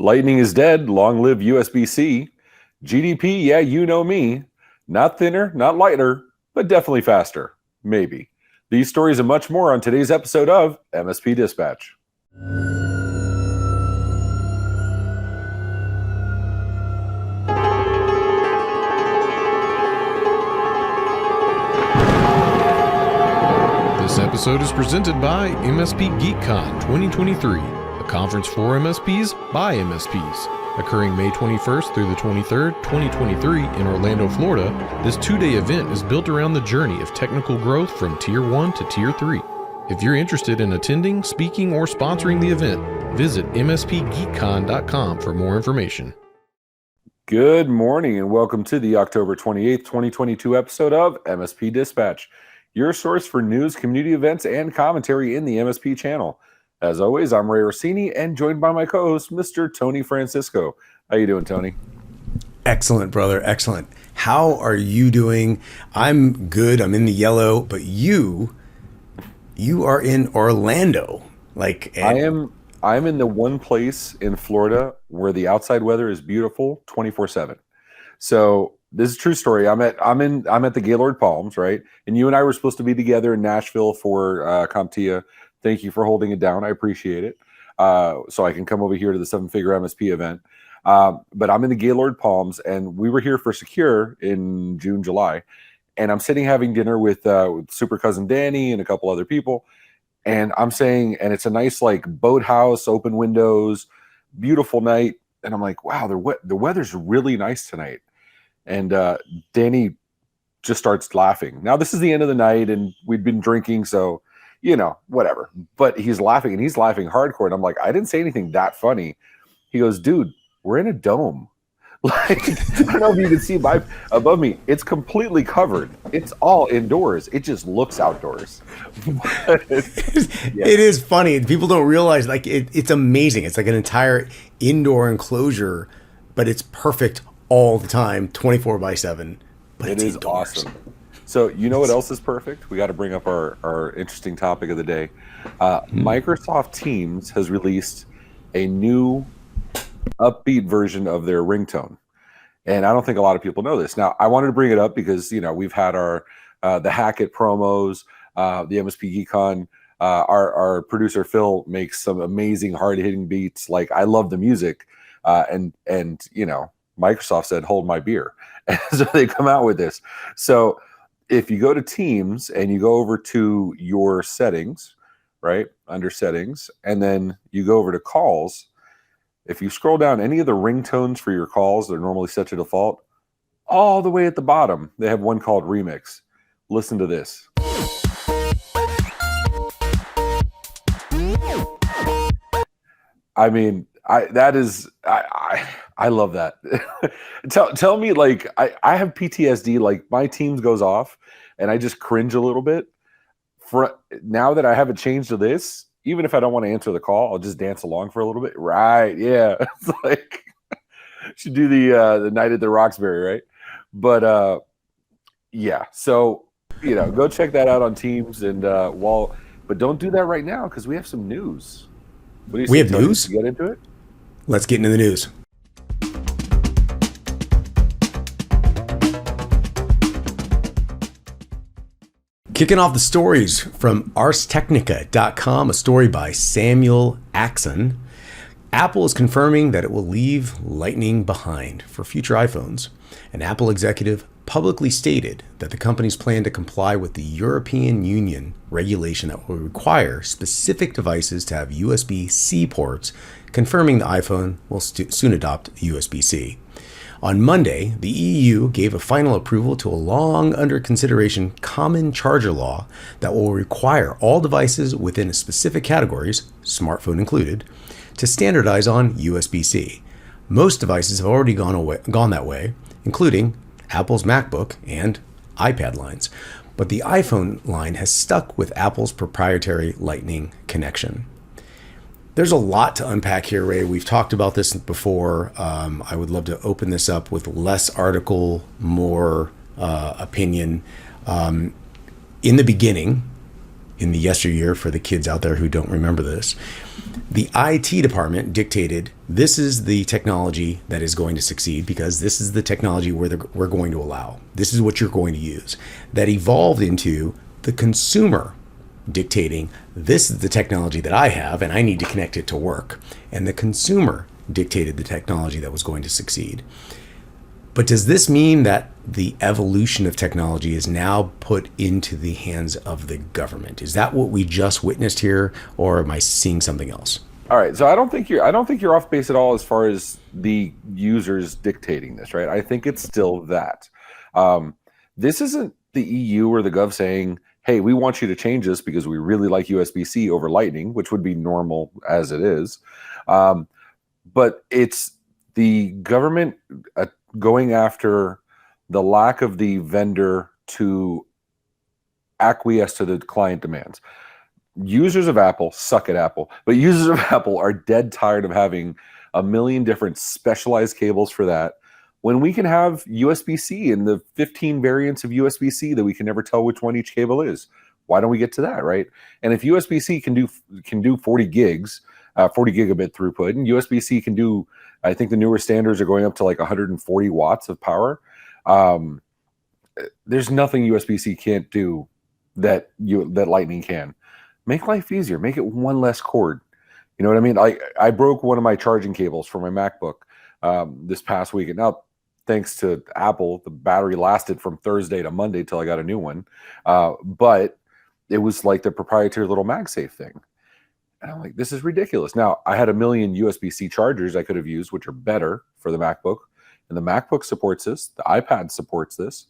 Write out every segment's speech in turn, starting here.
Lightning is dead. Long live USB-C. GDP, yeah, you know me. Not thinner, not lighter, but definitely faster. Maybe. These stories and much more on today's episode of MSP Dispatch. This episode is presented by MSP GeekCon 2023, a conference for MSPs by MSPs. Occurring May 21st through the 23rd, 2023 in Orlando, Florida, this two-day event is built around the journey of technical growth from Tier 1 to Tier 3. If you're interested in attending, speaking, or sponsoring the event, visit mspgeekcon.com for more information. Good morning and welcome to the October 28th, 2022 episode of MSP Dispatch, your source for news, community events, and commentary in the MSP channel. As always, I'm Ray Orsini and joined by my co-host, Mr. Tony Francisco. How you doing, Tony? Excellent, brother. Excellent. How are you doing? I'm good. I'm in the yellow, but you are in Orlando. I'm in the one place in Florida where the outside weather is beautiful 24/7. So this is a true story. I'm at the Gaylord Palms, right? And you and I were supposed to be together in Nashville for CompTIA. Thank you for holding it down. I appreciate it. So I can come over here to the 7-Figure MSP event. But I'm in the Gaylord Palms, and we were here for Secure in June, July. And I'm sitting having dinner with Super Cousin Danny and a couple other people. And I'm saying, and it's a nice like boathouse, open windows, beautiful night. And I'm like, wow, the weather's really nice tonight. And Danny just starts laughing. Now, this is the end of the night, and we'd been drinking, so, you know, whatever. But he's laughing, and he's laughing hardcore. And I'm like, I didn't say anything that funny. He goes, dude, we're in a dome. Like, I don't know if you can see above me. It's completely covered. It's all indoors. It just looks outdoors. It is funny. People don't realize, like, it's amazing. It's like an entire indoor enclosure, but it's perfect all the time, 24/7. But it is indoors. Awesome. So you know what else is perfect? We got to bring up our interesting topic of the day. Microsoft Teams has released a new upbeat version of their ringtone. And I don't think a lot of people know this. Now, I wanted to bring it up because, you know, we've had our the Hackett promos, the MSP GeekCon. Our producer Phil makes some amazing hard-hitting beats. Like, I love the music. And you know, Microsoft said, hold my beer. And so they come out with this. So if you go to Teams and you go over to your settings, right, under settings, and then you go over to calls, if you scroll down any of the ringtones for your calls that are normally set to default, all the way at the bottom, they have one called Remix. Listen to this. I mean, I love that. Tell me, like, I have PTSD. Like, my Teams goes off and I just cringe a little bit. Now that I have it changed to this, even if I don't want to answer the call, I'll just dance along for a little bit. Right? Yeah. It's like, should do the Night at the Roxbury, right? But yeah. So, you know, go check that out on Teams, and but don't do that right now because we have some news. What do you we have news? Get into it. Let's get into the news. Kicking off the stories from ArsTechnica.com, a story by Samuel Axon. Apple is confirming that it will leave Lightning behind for future iPhones. An Apple executive publicly stated that the company's plan to comply with the European Union regulation that will require specific devices to have USB-C ports, confirming the iPhone will soon adopt USB-C. On Monday, the EU gave a final approval to a long under consideration common charger law that will require all devices within specific categories, smartphone included, to standardize on USB-C. Most devices have already gone that way, including Apple's MacBook and iPad lines, but the iPhone line has stuck with Apple's proprietary Lightning connection. There's a lot to unpack here, Ray. We've talked about this before. I would love to open this up with less article, more opinion. In the beginning, in the yesteryear for the kids out there who don't remember this. The IT department dictated this is the technology that is going to succeed because this is the technology we're going to allow. This is what you're going to use. That evolved into the consumer dictating this is the technology that I have and I need to connect it to work. And the consumer dictated the technology that was going to succeed. But does this mean that the evolution of technology is now put into the hands of the government? Is that what we just witnessed here, or am I seeing something else? All right, so I don't think you're off base at all as far as the users dictating this, right? I think it's still that. This isn't the EU or the gov saying, "Hey, we want you to change this because we really like USB-C over Lightning," which would be normal as it is. But it's the government going after the lack of the vendor to acquiesce to the client demands. Users of Apple suck at Apple, but users of Apple are dead tired of having a million different specialized cables for that when we can have USB-C and the 15 variants of USB-C that we can never tell which one each cable is. Why don't we get to that, right? And if USB-C can do 40 gigs, 40 gigabit throughput, and USB-C can do, I think the newer standards are going up to like 140 watts of power. There's nothing USB-C can't do that Lightning can. Make life easier. Make it one less cord. You know what I mean? I broke one of my charging cables for my MacBook this past week, and now thanks to Apple, the battery lasted from Thursday to Monday till I got a new one. But it was like the proprietary little MagSafe thing. And I'm like, this is ridiculous. Now, I had a million USB-C chargers I could have used, which are better for the MacBook. And the MacBook supports this. The iPad supports this.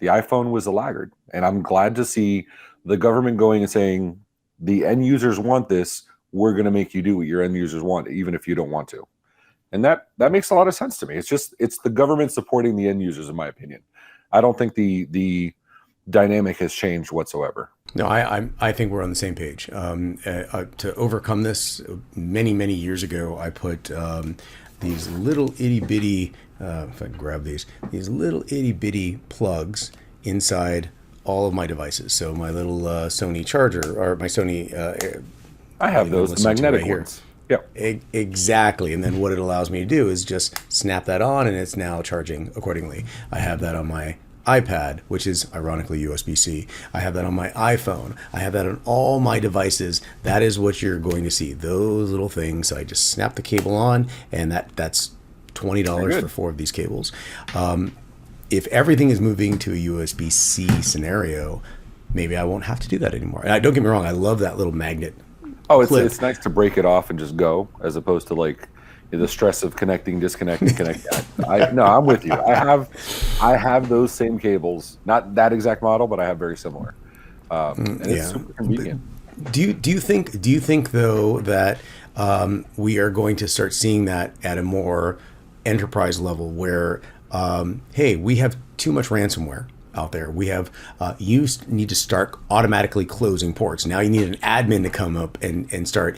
The iPhone was a laggard. And I'm glad to see the government going and saying, the end users want this. We're going to make you do what your end users want, even if you don't want to. And that makes a lot of sense to me. It's the government supporting the end users, in my opinion. I don't think the dynamic has changed whatsoever. No, I think we're on the same page. To overcome this, many years ago, I put these little itty bitty, if I can grab these little itty bitty plugs inside all of my devices. So my little Sony charger or my Sony. I have those, the magnetic ones. Yeah, exactly. And then what it allows me to do is just snap that on, and it's now charging accordingly. I have that on my iPad, which is ironically USB-C. I have that on my iPhone. I have that on all my devices. That is what you're going to see. Those little things. I just snap the cable on, and that's $20 for 4 of these cables. If everything is moving to a USB-C scenario, maybe I won't have to do that anymore. And don't get me wrong, I love that little magnet. Oh, it's nice to break it off and just go, as opposed to like the stress of connecting, disconnecting, connecting. No, I'm with you. I have those same cables, not that exact model, but I have very similar. And it's super convenient. Do you think though that we are going to start seeing that at a more enterprise level where hey, we have too much ransomware out there. We have you need to start automatically closing ports. Now you need an admin to come up and start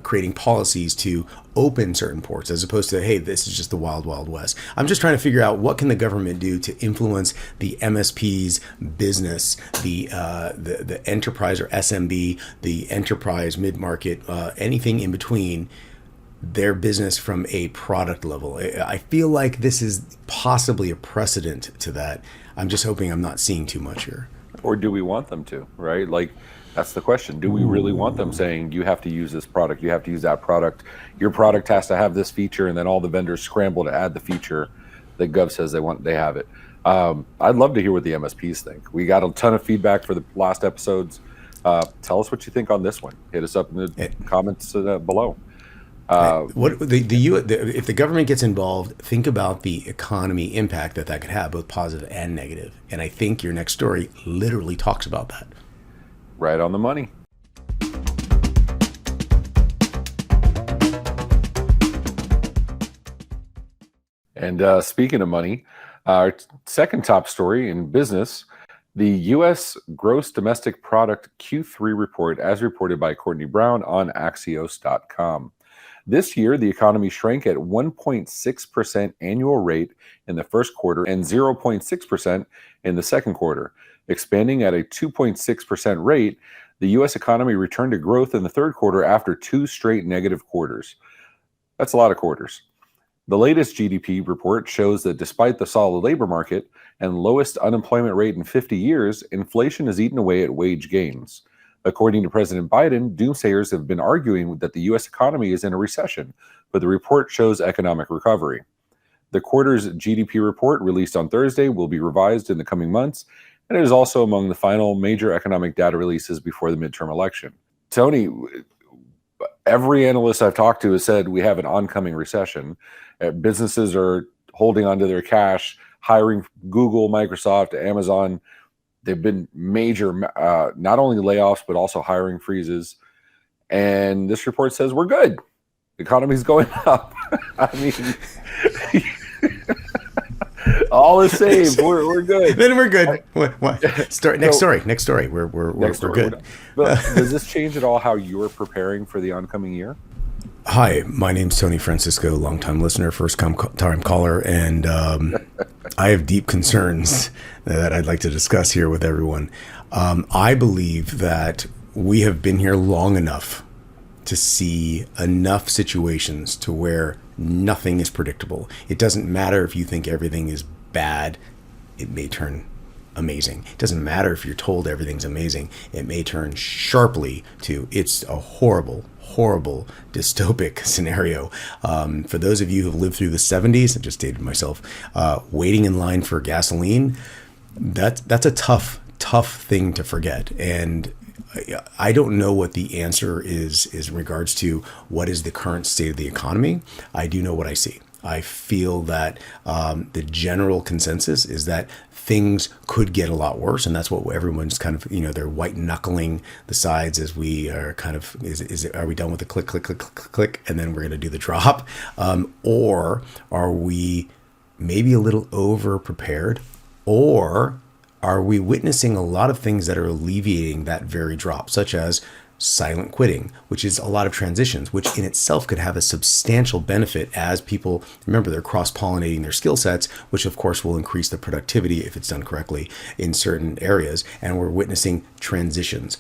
creating policies to open certain ports, as opposed to, hey, this is just the wild west. I'm just trying to figure out what can the government do to influence the MSP's business, the enterprise or SMB, the enterprise mid-market, anything in between, their business from a product level. I feel like this is possibly a precedent to that. I'm just hoping I'm not seeing too much here. Or do we want them to, right? Like, that's the question. Do we really want them saying, you have to use this product, you have to use that product, your product has to have this feature, and then all the vendors scramble to add the feature that Gov says they have it. I'd love to hear what the MSPs think. We got a ton of feedback for the last episodes. Tell us what you think on this one. Hit us up in the comments below. If the government gets involved, think about the economy impact that could have, both positive and negative. And I think your next story literally talks about that. Right on the money. And speaking of money, our second top story in business, the US Gross Domestic Product Q3 report, as reported by Courtney Brown on Axios.com. This year, the economy shrank at 1.6% annual rate in the first quarter and 0.6% in the second quarter. Expanding at a 2.6% rate, The U.S. economy returned to growth in the third quarter after 2 straight negative quarters. That's a lot of quarters. The latest GDP report shows that despite the solid labor market and lowest unemployment rate in 50 years, inflation has eaten away at wage gains. According to President Biden, doomsayers have been arguing that the U.S. economy is in a recession, but the report shows economic recovery. The quarter's GDP report, released on Thursday, will be revised in the coming months, and it is also among the final major economic data releases before the midterm election. Tony, every analyst I've talked to has said we have an oncoming recession. Businesses are holding onto their cash, hiring Google, Microsoft, Amazon. They've been major, not only layoffs, but also hiring freezes. And this report says we're good. The economy's going up. I mean, all is saved. We're good. Then we're good. What? Next story. We're good. But does this change at all how you're preparing for the oncoming year? Hi, my name's Tony Francisco, longtime listener, first-time caller, and I have deep concerns that I'd like to discuss here with everyone. I believe that we have been here long enough to see enough situations to where nothing is predictable. It doesn't matter if you think everything is bad, it may turn amazing. It doesn't matter if you're told everything's amazing, it may turn sharply to it's a horrible dystopic scenario. For those of you who've lived through the 70s, I just dated myself, waiting in line for gasoline, that's a tough thing to forget. And I don't know what the answer is in regards to what is the current state of the economy. I do know what I see. I feel that the general consensus is that things could get a lot worse, and that's what everyone's kind of, they're white knuckling the sides as we are kind of, are we done with the click, and then we're going to do the drop, or are we maybe a little over prepared, or are we witnessing a lot of things that are alleviating that very drop, such as silent quitting, which is a lot of transitions, which in itself could have a substantial benefit as people, remember, they're cross-pollinating their skill sets, which of course will increase the productivity if it's done correctly in certain areas. And we're witnessing transitions,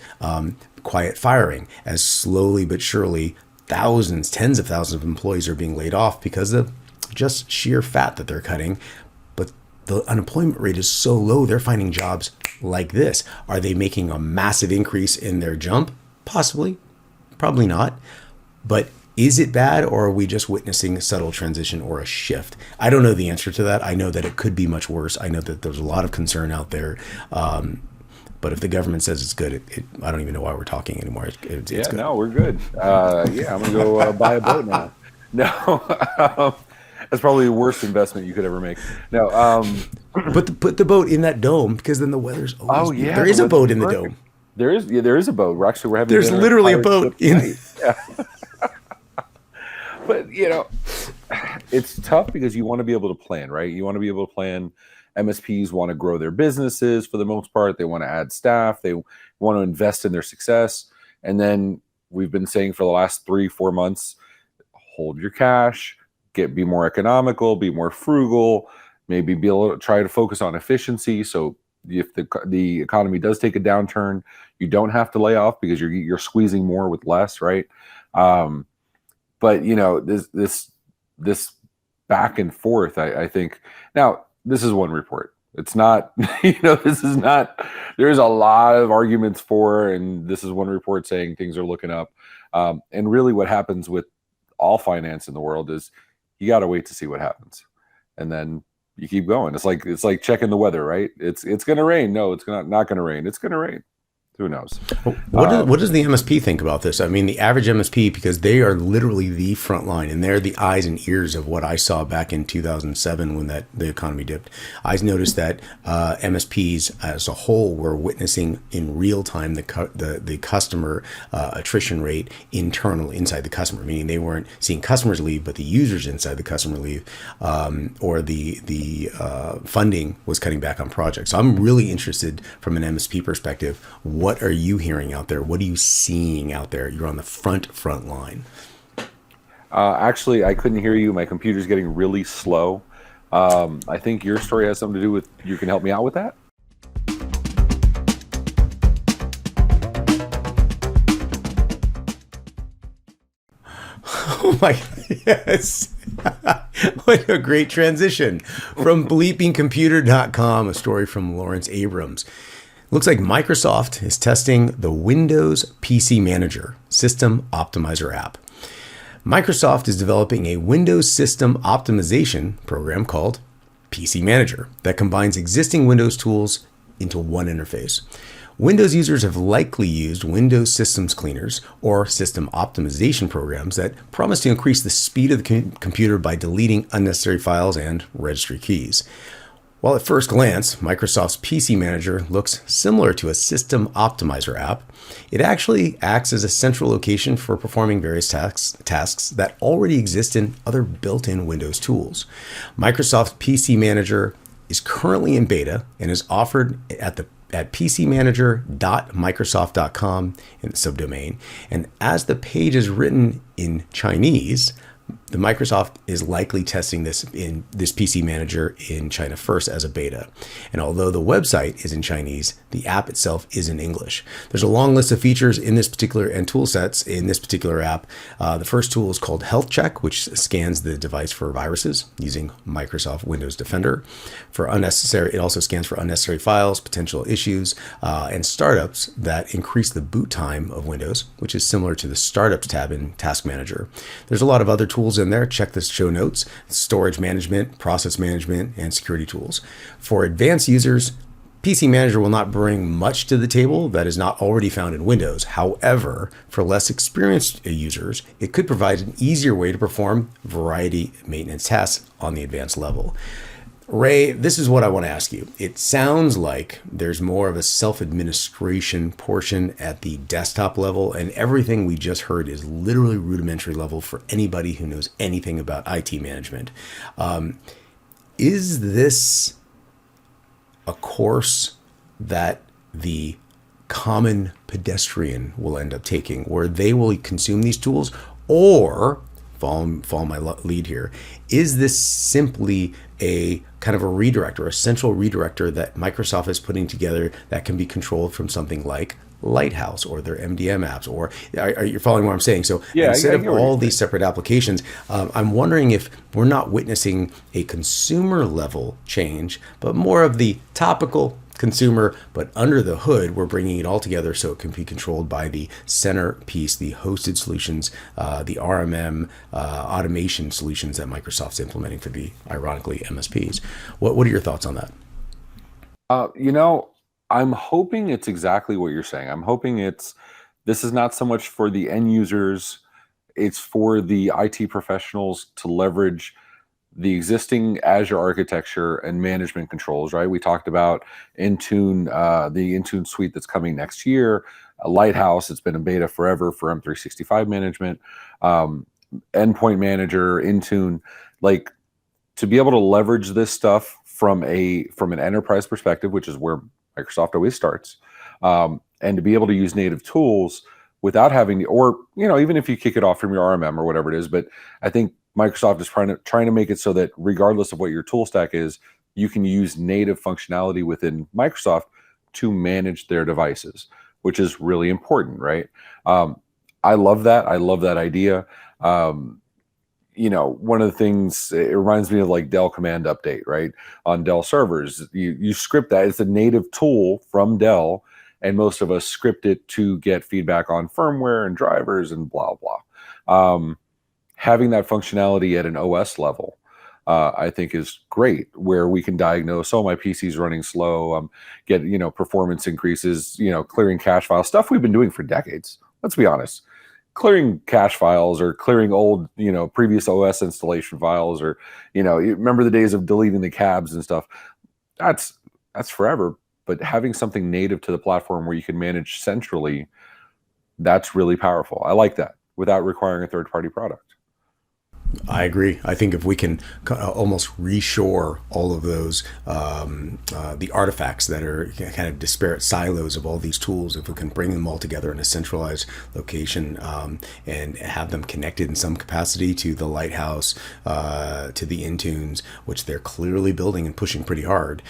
quiet firing, as slowly but surely thousands, tens of thousands of employees are being laid off because of just sheer fat that they're cutting. But the unemployment rate is so low, they're finding jobs like this. Are they making a massive increase in their jump? Possibly, probably not. But is it bad, or are we just witnessing a subtle transition or a shift? I don't know the answer to that. I know that it could be much worse. I know that there's a lot of concern out there. But if the government says it's good, I don't even know why we're talking anymore. It's good. No, we're good. I'm going to go buy a boat now. No, that's probably the worst investment you could ever make. No, put the boat in that dome, because then the weather's always. There is a boat in the dome. There is a boat. We're having. There's literally a boat in. Yeah. But it's tough because you want to be able to plan, right? You want to be able to plan. MSPs want to grow their businesses for the most part. They want to add staff. They want to invest in their success. And then we've been saying for the last 3-4 months, hold your cash, be more economical, be more frugal, maybe be able to try to focus on efficiency. So if the economy does take a downturn, you don't have to lay off because you're squeezing more with less, right? But this back and forth, I think. Now, this is one report. It's not, this is not. There's a lot of arguments for, and this is one report saying things are looking up. And really, what happens with all finance in the world is you got to wait to see what happens, and then you keep going. It's like checking the weather, right? It's going to rain. No, it's not going to rain. It's going to rain. Who knows? What does the MSP think about this? I mean, the average MSP, because they are literally the front line, and they're the eyes and ears of what I saw back in 2007 when the economy dipped. I noticed that MSPs as a whole were witnessing in real time the customer attrition rate inside the customer, meaning they weren't seeing customers leave, but the users inside the customer leave, or the funding was cutting back on projects. So I'm really interested from an MSP perspective. What are you hearing out there? What are you seeing out there? You're on the front line. Actually, I couldn't hear you. My computer's getting really slow. I think your story has something to do with, you can help me out with that? Oh my, yes. What a great transition. From bleepingcomputer.com, a story from Lawrence Abrams. Looks like Microsoft is testing the Windows PC Manager System Optimizer app. Microsoft is developing a Windows system optimization program called PC Manager that combines existing Windows tools into one interface. Windows users have likely used Windows systems cleaners or system optimization programs that promise to increase the speed of the computer by deleting unnecessary files and registry keys. While at first glance, Microsoft's PC Manager looks similar to a system optimizer app, it actually acts as a central location for performing various tasks that already exist in other built-in Windows tools. Microsoft's PC Manager is currently in beta and is offered at pcmanager.microsoft.com in the subdomain. And as the page is written in Chinese, the Microsoft is likely testing this PC Manager in China first as a beta. And although the website is in Chinese, the app itself is in English. There's a long list of features in this particular and tool sets in this particular app. The first tool is called Health Check, which scans the device for viruses using Microsoft Windows Defender. It also scans for unnecessary files, potential issues, and startups that increase the boot time of Windows, which is similar to the Startups tab in Task Manager. There's a lot of other tools in there. Check the show notes: storage management, process management, and security tools. For advanced users, PC Manager will not bring much to the table that is not already found in Windows. However, for less experienced users, it could provide an easier way to perform variety maintenance tasks on the advanced level. Ray, this is what I want to ask you. It sounds like there's more of a self-administration portion at the desktop level, and everything we just heard is literally rudimentary level for anybody who knows anything about IT management. Is this a course that the common pedestrian will end up taking, where they will consume these tools? Or, follow my lead here, is this simply a kind of a redirector, a central redirector that Microsoft is putting together that can be controlled from something like Lighthouse or their MDM apps? Or are you following what I'm saying? So yeah, instead of all these separate applications, I'm wondering if we're not witnessing a consumer level change, but more of the topical consumer, but under the hood, we're bringing it all together so it can be controlled by the centerpiece, the hosted solutions, the RMM automation solutions that Microsoft's implementing for the, ironically, MSPs. What are your thoughts on that? I'm hoping it's exactly what you're saying. I'm hoping this is not so much for the end users, it's for the IT professionals to leverage the existing Azure architecture and management controls, right? We talked about Intune, the Intune suite that's coming next year, Lighthouse, it's been in beta forever for M365 management, Endpoint Manager, Intune, like to be able to leverage this stuff from an enterprise perspective, which is where Microsoft always starts, and to be able to use native tools without having to, or even if you kick it off from your RMM or whatever it is. But I think Microsoft is trying to make it so that regardless of what your tool stack is, you can use native functionality within Microsoft to manage their devices, which is really important, right? I love that. I love that idea. One of the things, it reminds me of like Dell Command Update, right? On Dell servers, you script that. It's a native tool from Dell, and most of us script it to get feedback on firmware and drivers and blah, blah. Having that functionality at an OS level, I think is great, where we can diagnose, my PC's running slow, get, performance increases, clearing cache files, stuff we've been doing for decades. Let's be honest. Clearing cache files or clearing old, previous OS installation files, or, you remember the days of deleting the cabs and stuff. That's forever. But having something native to the platform where you can manage centrally, that's really powerful. I like that without requiring a third-party product. I agree. I think if we can almost reshore all of those, the artifacts that are kind of disparate silos of all these tools, if we can bring them all together in a centralized location and have them connected in some capacity to the Lighthouse, to the Intunes, which they're clearly building and pushing pretty hard,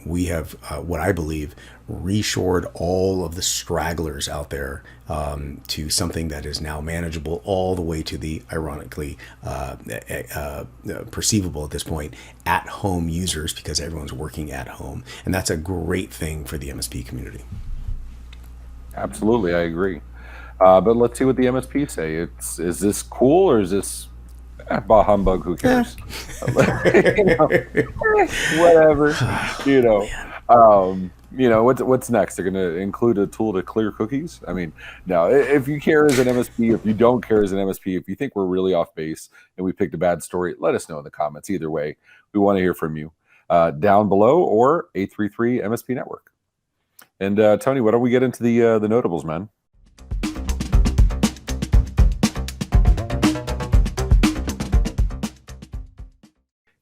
we have what I believe reshored all of the stragglers out there to something that is now manageable all the way to the, ironically, perceivable at this point, at-home users, because everyone's working at home. And that's a great thing for the MSP community. Absolutely, I agree. But let's see what the MSP say. Is this cool or is this bah humbug? Who cares? Whatever. What's next? They're going to include a tool to clear cookies. I mean, no. If you care as an MSP, if you don't care as an MSP, if you think we're really off base and we picked a bad story, let us know in the comments. Either way, we want to hear from you down below or 833 MSP Network. And Tony, why don't we get into the notables, man?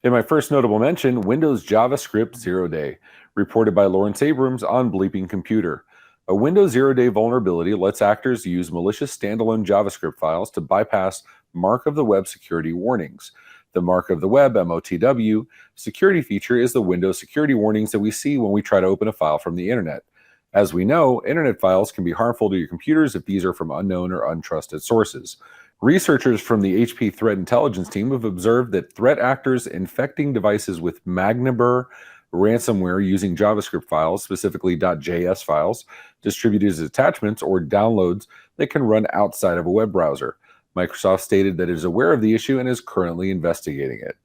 In my first notable mention, Windows JavaScript 0-day, reported by Lawrence Abrams on Bleeping Computer. A Windows 0-day vulnerability lets actors use malicious standalone JavaScript files to bypass Mark of the Web security warnings. The Mark of the Web, MOTW, security feature is the Windows security warnings that we see when we try to open a file from the internet. As we know, internet files can be harmful to your computers if these are from unknown or untrusted sources. Researchers from the HP Threat Intelligence team have observed that threat actors infecting devices with Magniber ransomware using JavaScript files, specifically .js files, distributed as attachments or downloads that can run outside of a web browser. Microsoft stated that it is aware of the issue and is currently investigating it.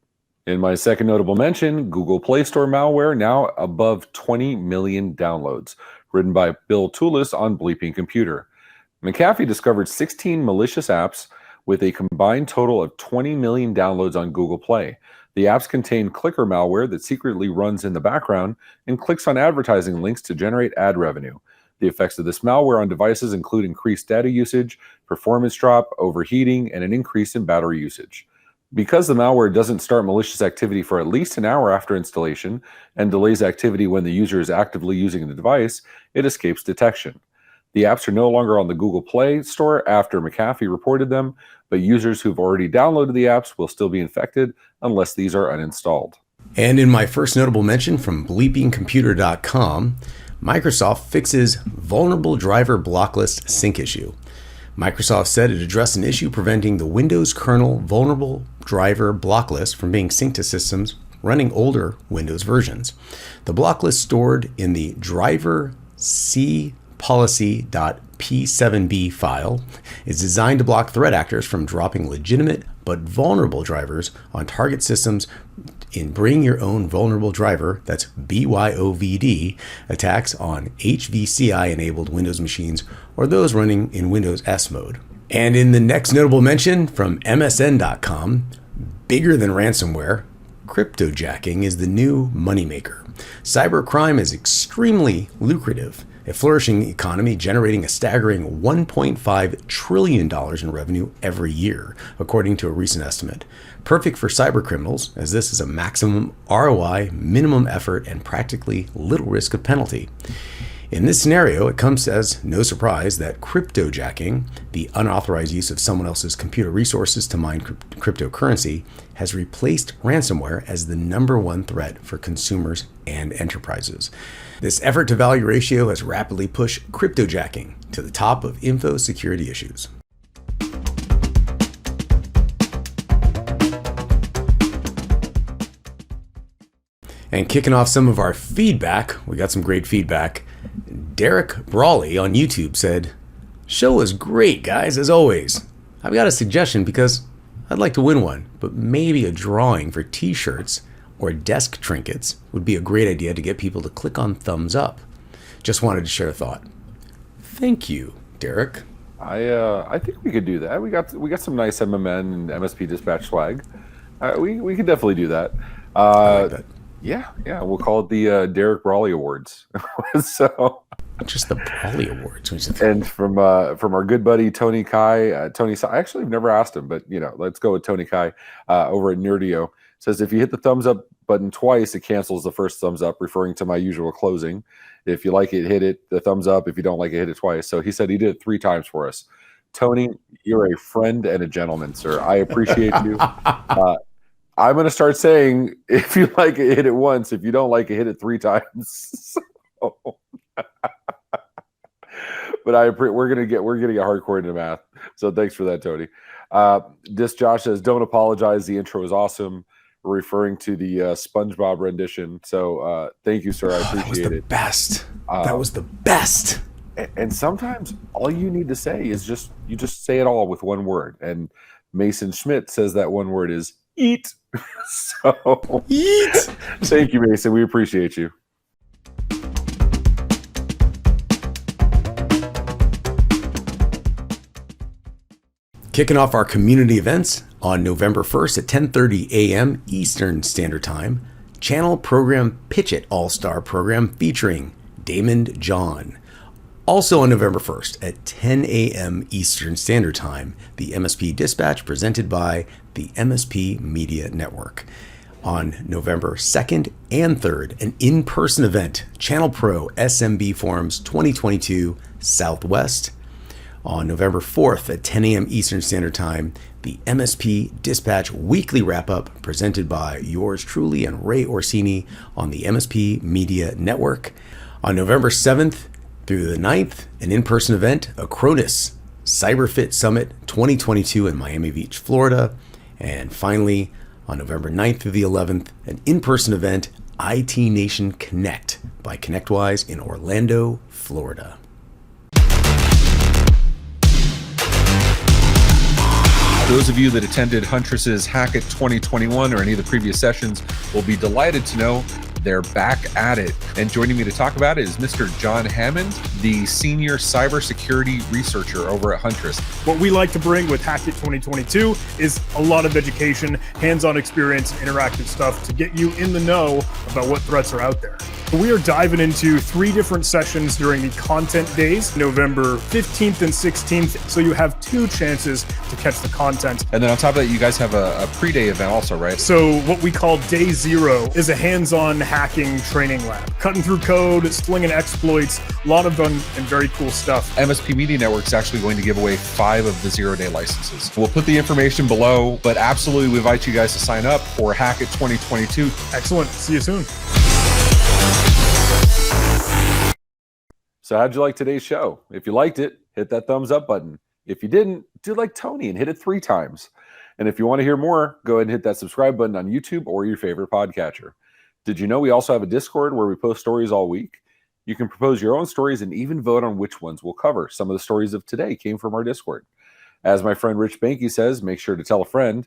In my second notable mention, Google Play Store malware now above 20 million downloads, written by Bill Toulis on Bleeping Computer. McAfee discovered 16 malicious apps with a combined total of 20 million downloads on Google Play. The apps contain clicker malware that secretly runs in the background and clicks on advertising links to generate ad revenue. The effects of this malware on devices include increased data usage, performance drop, overheating, and an increase in battery usage. Because the malware doesn't start malicious activity for at least an hour after installation and delays activity when the user is actively using the device, it escapes detection. The apps are no longer on the Google Play Store after McAfee reported them, but users who've already downloaded the apps will still be infected unless these are uninstalled. And in my first notable mention from bleepingcomputer.com, Microsoft fixes vulnerable driver blocklist sync issue. Microsoft said it addressed an issue preventing the Windows kernel vulnerable driver blocklist from being synced to systems running older Windows versions. The blocklist stored in the driver C policy.p7b file is designed to block threat actors from dropping legitimate but vulnerable drivers on target systems in bring your own vulnerable driver, that's BYOVD, attacks on HVCI enabled Windows machines or those running in Windows S mode. And in the next notable mention from MSN.com, bigger than ransomware, cryptojacking is the new moneymaker. Cybercrime is extremely lucrative, a flourishing economy generating a staggering $1.5 trillion in revenue every year, according to a recent estimate. Perfect for cybercriminals, as this is a maximum ROI, minimum effort, and practically little risk of penalty. In this scenario, it comes as no surprise that cryptojacking, the unauthorized use of someone else's computer resources to mine cryptocurrency, has replaced ransomware as the #1 threat for consumers and enterprises. This effort to value ratio has rapidly pushed cryptojacking to the top of info security issues. And kicking off some of our feedback, we got some great feedback. Derek Brawley on YouTube said, "Show was great, guys, as always. I've got a suggestion because I'd like to win one, but maybe a drawing for t-shirts or desk trinkets would be a great idea to get people to click on thumbs up. Just wanted to share a thought." Thank you, Derek. I think we could do that. We got some nice MMN and MSP Dispatch swag. We could definitely do that. I like that. Yeah, we'll call it the Derek Brawley Awards. So, just the Brawley Awards. And from our good buddy Tony Kai, Tony, I actually have never asked him, but let's go with Tony Kai over at Nerdio. Says if you hit the thumbs up button twice, it cancels the first thumbs up, referring to my usual closing. If you like it, hit it the thumbs up. If you don't like it, hit it twice. So he said he did it 3 times for us. Tony, you're a friend and a gentleman, sir. I appreciate you. I'm going to start saying, if you like it, hit it once. If you don't like it, hit it 3 times. So, But we're getting hardcore into math. So thanks for that, Tony. Disc Josh says, "Don't apologize. The intro is awesome." We're referring to the SpongeBob rendition. So thank you, sir. I appreciate it. Best. That was the best. And sometimes all you need to say is you just say it all with one word. And Mason Schmidt says that one word is eat. So eat. Thank you, Mason. We appreciate you. Kicking off our community events on November 1st at 10:30 a.m. Eastern Standard Time, Channel Program Pitch It All-Star Program featuring Daymond John. Also on November 1st at 10 a.m. Eastern Standard Time, the MSP Dispatch presented by the MSP Media Network. On November 2nd and 3rd, an in-person event, ChannelPro SMB Forums 2022 Southwest. On November 4th at 10 a.m. Eastern Standard Time, the MSP Dispatch Weekly Wrap-Up presented by yours truly and Ray Orsini on the MSP Media Network. On November 7th through the 9th, an in-person event, Acronis CyberFit Summit 2022 in Miami Beach, Florida. And finally, on November 9th through the 11th, an in-person event, IT Nation Connect by ConnectWise in Orlando, Florida. Those of you that attended Huntress's Hack It 2021 or any of the previous sessions will be delighted to know they're back at it. And joining me to talk about it is Mr. John Hammond, the senior cybersecurity researcher over at Huntress. What we like to bring with Hack It 2022 is a lot of education, hands-on experience, and interactive stuff to get you in the know about what threats are out there. We are diving into 3 different sessions during the content days, November 15th and 16th, so you have 2 chances to catch the content. And then on top of that, you guys have a pre-day event also, right? So what we call Day 0 is a hands-on hacking training lab. Cutting through code, slinging exploits, a lot of fun and very cool stuff. MSP Media Network is actually going to give away 5 of the 0-day licenses. We'll put the information below, but absolutely we invite you guys to sign up for Hack It 2022. Excellent. See you soon. So how'd you like today's show? If you liked it, hit that thumbs up button. If you didn't, do like Tony and hit it 3 times. And if you want to hear more, go ahead and hit that subscribe button on YouTube or your favorite podcatcher. Did you know we also have a Discord where we post stories all week? You can propose your own stories and even vote on which ones we'll cover. Some of the stories of today came from our Discord. As my friend Rich Banky says, make sure to tell a friend.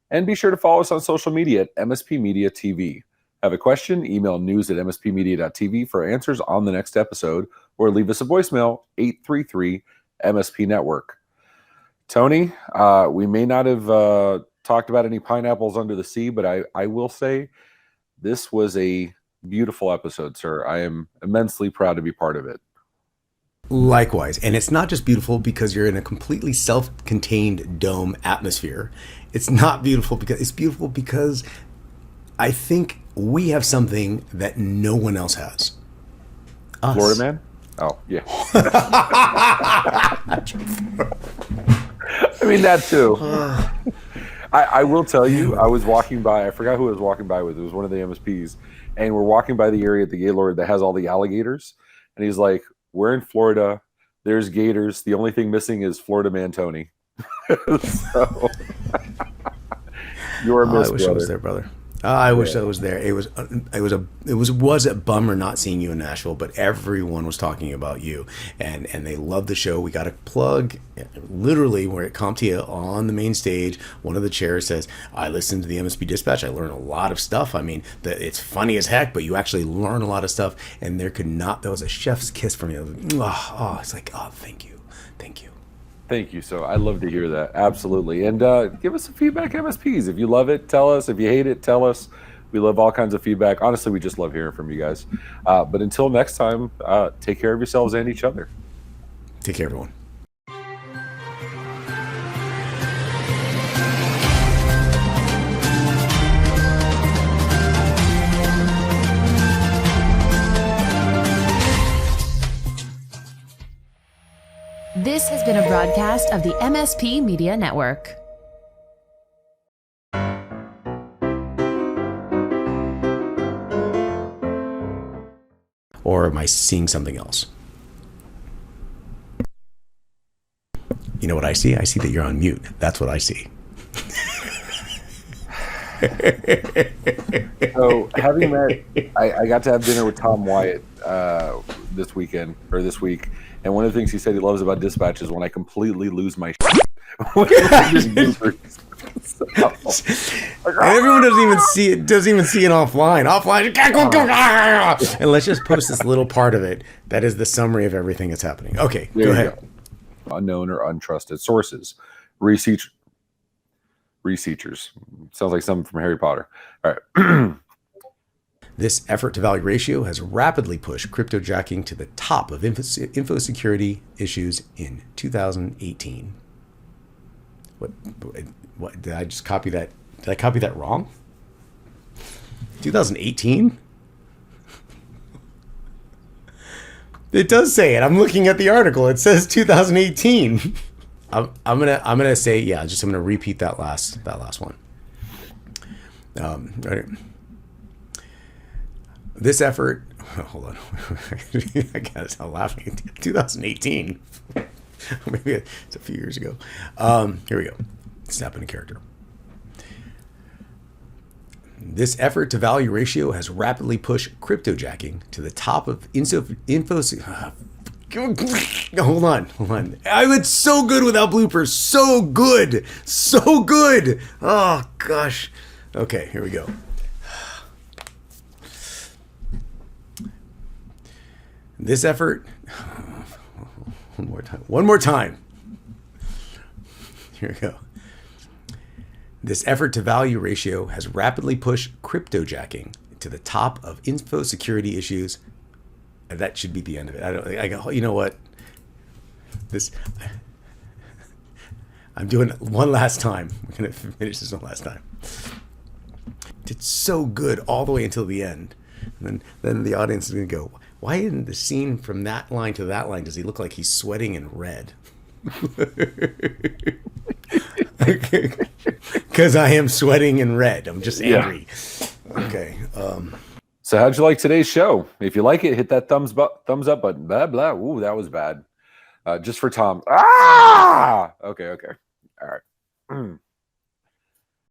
And be sure to follow us on social media at MSP Media TV. Have a question? Email news@mspmedia.tv for answers on the next episode, or leave us a voicemail, 833-MSP Network. Tony, we may not have talked about any pineapples under the sea, but I will say this was a beautiful episode, sir. I am immensely proud to be part of it. Likewise. And it's not just beautiful because you're in a completely self-contained dome atmosphere. It's not beautiful because I think we have something that no one else has. Us. Florida man? Oh, yeah. I mean, that too. I will tell you, I was walking by, I forgot who I was walking by with. It was one of the MSPs. And we're walking by the area at the Gaylord that has all the alligators. And he's like, we're in Florida. There's gators. The only thing missing is Florida man Tony. So, you're missed, I wish I was there, brother. I wish I was there. It was a bummer not seeing you in Nashville, but everyone was talking about you, and they loved the show. We got a plug, literally, we're at CompTIA on the main stage. One of the chairs says, "I listened to the MSP Dispatch. I learned a lot of stuff. I mean, it's funny as heck, but you actually learn a lot of stuff." And there was a chef's kiss from you. It's like, oh, thank you. Thank you. So I'd love to hear that. Absolutely. And give us some feedback, MSPs. If you love it, tell us. If you hate it, tell us. We love all kinds of feedback. Honestly, we just love hearing from you guys. But until next time, take care of yourselves and each other. Take care, everyone. This has been a broadcast of the MSP Media Network. or am I seeing something else? You know what I see? I see that you're on mute. That's what I see. So having met, I got to have dinner with Tom Wyatt this week, and one of the things he said he loves about Dispatch is when I completely lose my shit. And everyone doesn't even see it. Offline. And let's just post this little part of it that is the summary of everything that's happening. Okay, go ahead. Unknown or untrusted sources, researchers. Sounds like something from Harry Potter. All right. This effort to value ratio has rapidly pushed cryptojacking to the top of info security issues in 2018. What did I just copy that? Did I copy that wrong? 2018? It does say it. I'm looking at the article. It says 2018. I'm gonna say, yeah. I'm gonna repeat that last one. Right. This effort. Hold on. I gotta stop laughing. 2018. Maybe it's a few years ago. Here we go. Snap in a character. This effort to value ratio has rapidly pushed cryptojacking to the top of info. Hold on. It's so good without bloopers. So good. Oh gosh. Okay, here we go. This effort. One more time. Here we go. This effort to value ratio has rapidly pushed cryptojacking to the top of info security issues. And that should be the end of it. You know what? I'm doing it one last time. We're going to finish this one last time. It's so good all the way until the end. And then the audience is going to go, why in the scene from that line to that line does he look like he's sweating in red? Because I am sweating in red. I'm just angry. Yeah. Okay. So how'd you like today's show? If you like it, hit that thumbs up button. Blah, blah. Ooh, that was bad. Just for Tom. Ah! Okay. All right.